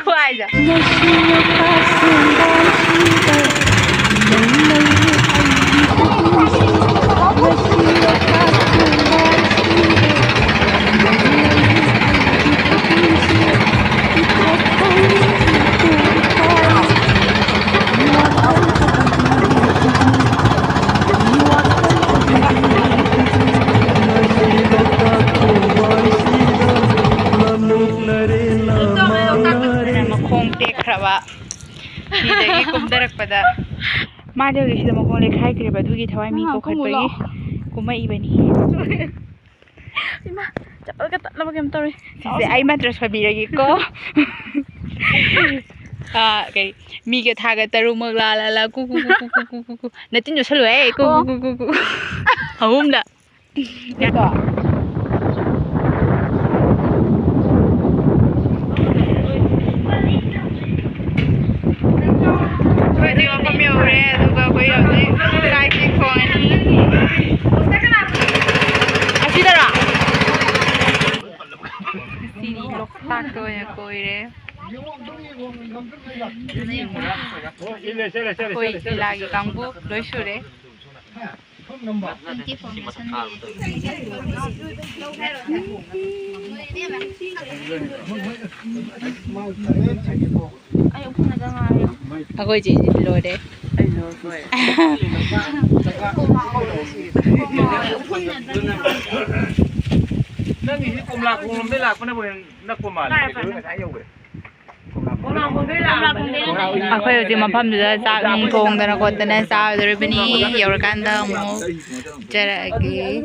Khoai rồi. Khi đấy cũng đã được bắt đầu mà điều gì đó mà con lấy khai thì bắt đầu cái thằng mi có khát bấy cũng mấy bên đi mà chắc là cái tao làm tôi thì ai mà dress phải bị cái cô cái mi cái thằng cái taru mực la cu nãy tin nhớ sao vậy cu không đã Pwede mo kami ure, duga ko yun. Cycling ko ani. Así dará. Sini Loktak ko ya ko ire. Koi lagi kambu loi sure. Ako chỉ lôi đấy. Aku yang cuma paham juga saat kong dan aku tenan saat dari bini orang kandamu cara lagi.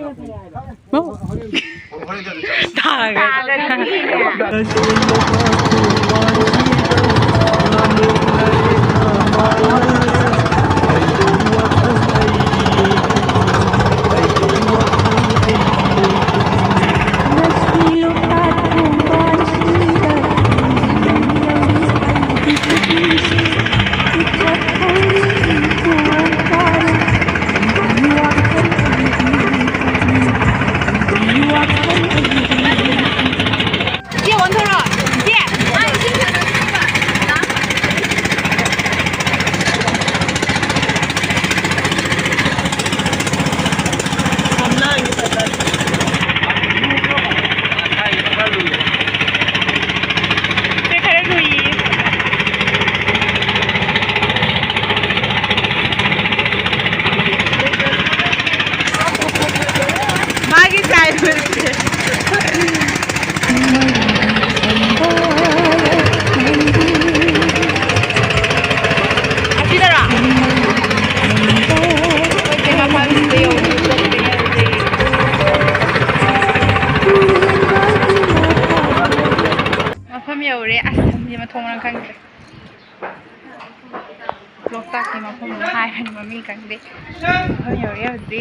Loktak ni mapom hai kan mami kan de yo yo de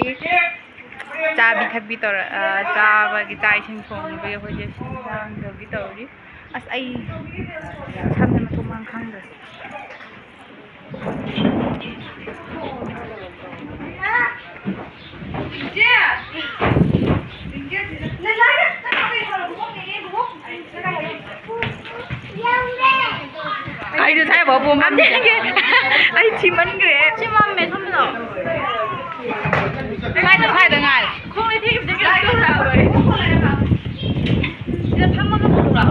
cha bi thak bi tor cha ba gi chai sing thong be ho je sing dang de bi tor ri as ai sam na mapom mang khang de je le la ya ta ka be ho lo ni bu ai được thay bỏ buồn lắm chứ ai chim ăn cái chim ăn mệt không nào thay được ngày không đi thi được cái này đâu rồi giờ thăm nó không được rồi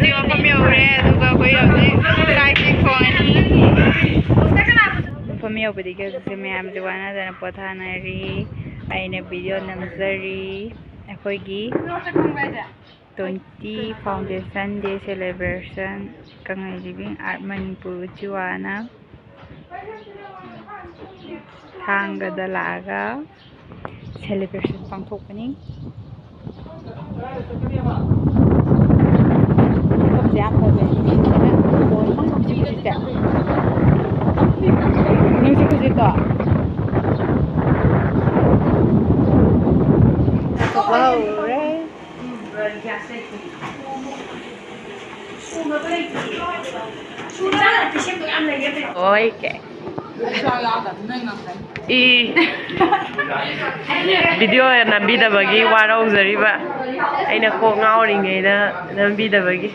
thì mà không nhiều rồi duga có nhiều gì cái gì còn không nhiều bởi vì cái gì mà em cho anh là bắt thằng này ai nè video nằm zari khôi ghi 20 Foundation Day Celebration Kangai Living Art Manipur Juana Thangga Dalaga Celebration Pangthokpani Object for the music wow, right? Ôi kìa video nambidabagi warauzariba aina ko ngauringeida nambidabagi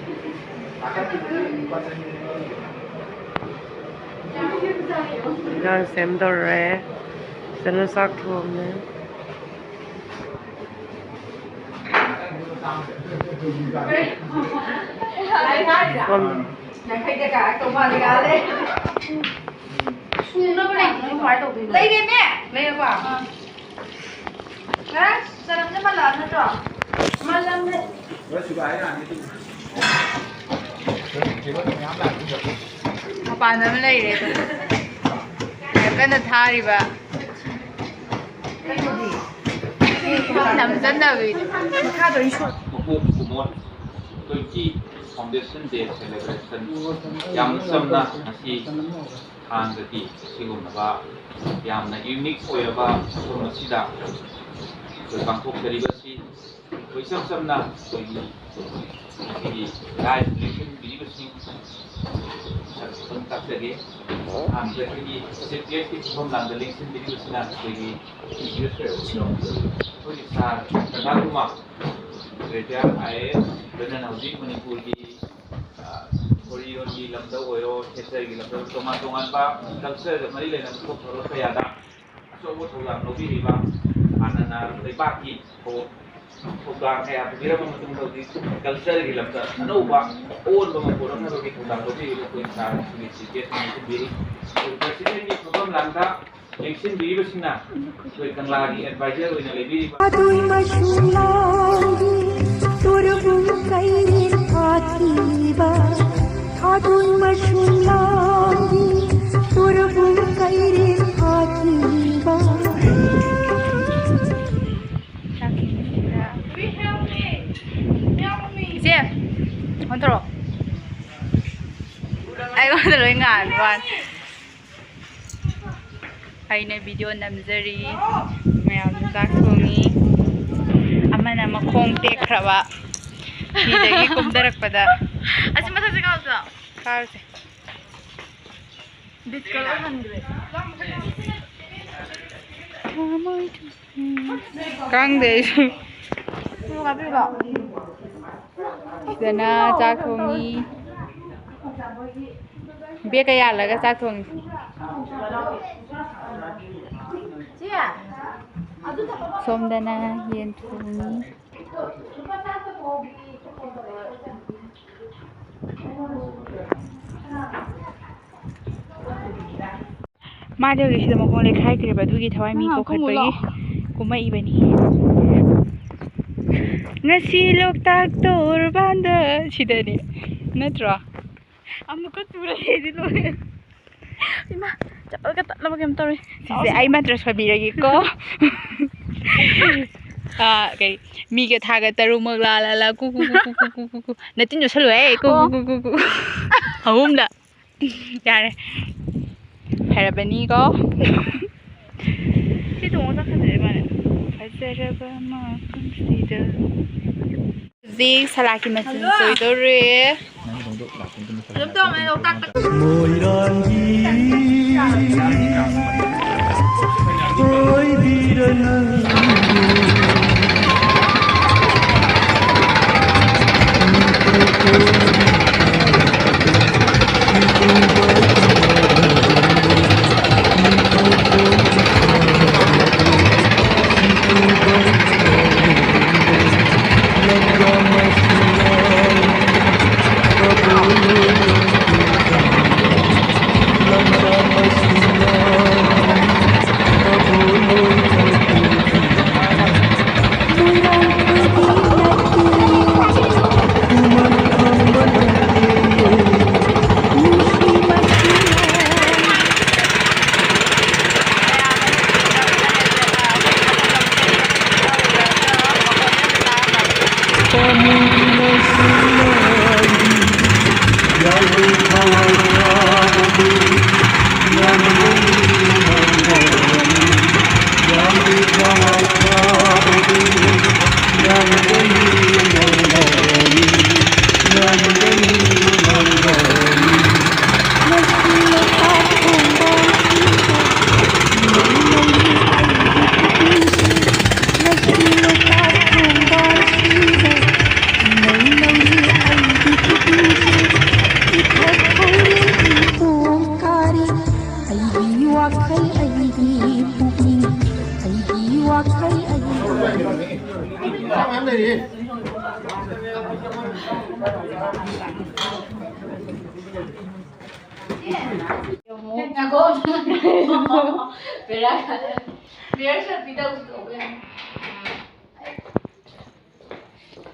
gang semdore sanu sak thomne lấy đi mẹ lấy được quả đấy giờ làm cho mà lớn nữa rồi mà làm đấy bạn nó lấy đấy cái nó tha đi bà nằm chân đâu vậy tha rồi xuống Foundation Day celebration yam samna asi Thangga ki sigumba yamna unique oiraba sumna sida koi bangkok derivasi koi samna koi ki live election derivasi kontak lagi amja ki setiap ki phom lang election derivasi na koi sar kadaluma retire aye benan hauji manipur ki Korean ki lamda oiro theater ki lamda tongan ba culture ga mari lena ko thoro kaya da so wo thola no bi riba anana leiba ki ko program kaya bira ma mutum do di culture ki lamda ano ba on ba ma program na ki program do bi ko insa ni sike ni bi ko president ki program langa election bi basina ko kangla ki advisor oina lebi adui mashulagi turbu kairin patiba adui mashulagi turbu kairin patiba Sia, kontrol. Ay kontrol ngan wan. Ay na video namzari. Mayam dak thongi. Amana makhong tekraba. Hidagi kumdarak pada. Asi masa se kausla. Kause. Bit kala handre. Kang de. Dana chak thongi. Be kaya laga chak thongi. Somdana yen thongi. Madagi sida makong lekhai kriba dugi thawai mi ko khatpagi kumai bani ngasi Loktak tor banda sida ne natra amuka tura hedi lo ima chapal ka tatla bagam tor se ai matra sabiragi ko okay mi ke thaga taru mag la ku natin jo salo ku hum la yare Harabani ko. Si tunggu tak kerja mana? Fajar bama consider. Zig salaki macam tu itu re. Belum tahu mana Loktak. Moirang oi dirana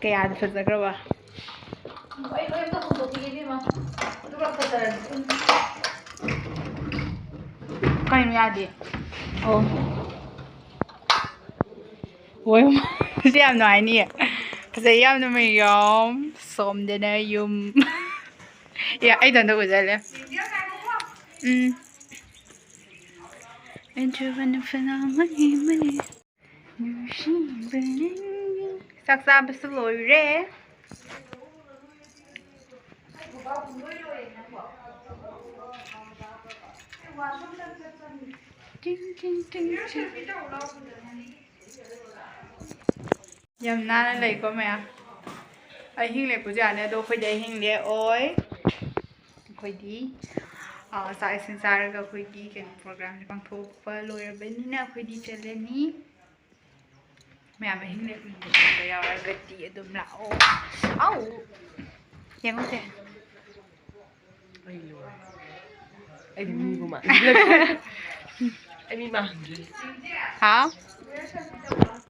Kayada fazagraba. Kayo yadi. Oh. Ôi xem nói nè. Bây giờ nó mới yom xôm đến đây yum. Ya, ai đàn đâu vậy lẽ? Sắc xa bớt lối rẽ. Yam na lấy có mẹ. Ai hình lệ của già này đâu phải để hình lệ ôi. Khôi đi. Sa sinh ra cái khôi đi cái program này bằng thu và lôi ra bên này khôi đi chơi lên ní. Mẹ mà hình lệ của mình bây giờ là gật đi đùm lão. Au. Yang không thể. Ai đi mi mà. Ai mi mà. Hả?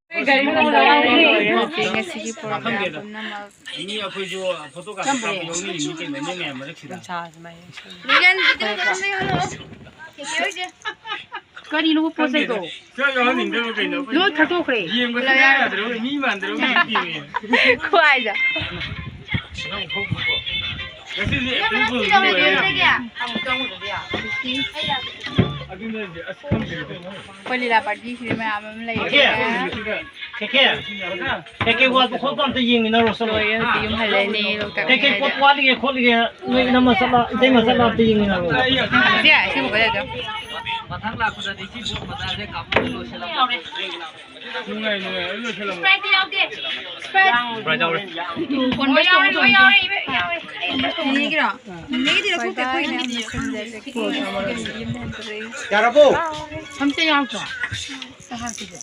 Cái này là cái gì program naman. Ini aku jo foto ka sa yung ni cái này nghe mà được Cha mày. Lingjen, dito na yun. Kaya cái đi lúc post cái đồ. Cho yo ni được cái nào. Lúc thắt thuốc đi. Yên cái này rồi mi mà rồi mi tiền. Khoai rồi. Không không không. Cái gì Cái cũng gì không đâu được. mà cái à? Không trong rồi à? Aku ni asam gitu. Pwede la party sila may amam lay. Keke wa ko kon te ying na ro solo Loyal yung halani Loktak. keke ko wa li ko li ngai na masala ite masala te ying na ro Siya, siya ba dito? mathang la ko da dikhi bu mata se kam lo sela Nungai nungai lo sela. Sprite out there. Sprite. right out Kon ba ito mo ito? Hindi kira. Hindi kira ko te koy na. yara bo Samse yaw to. Sahar sige.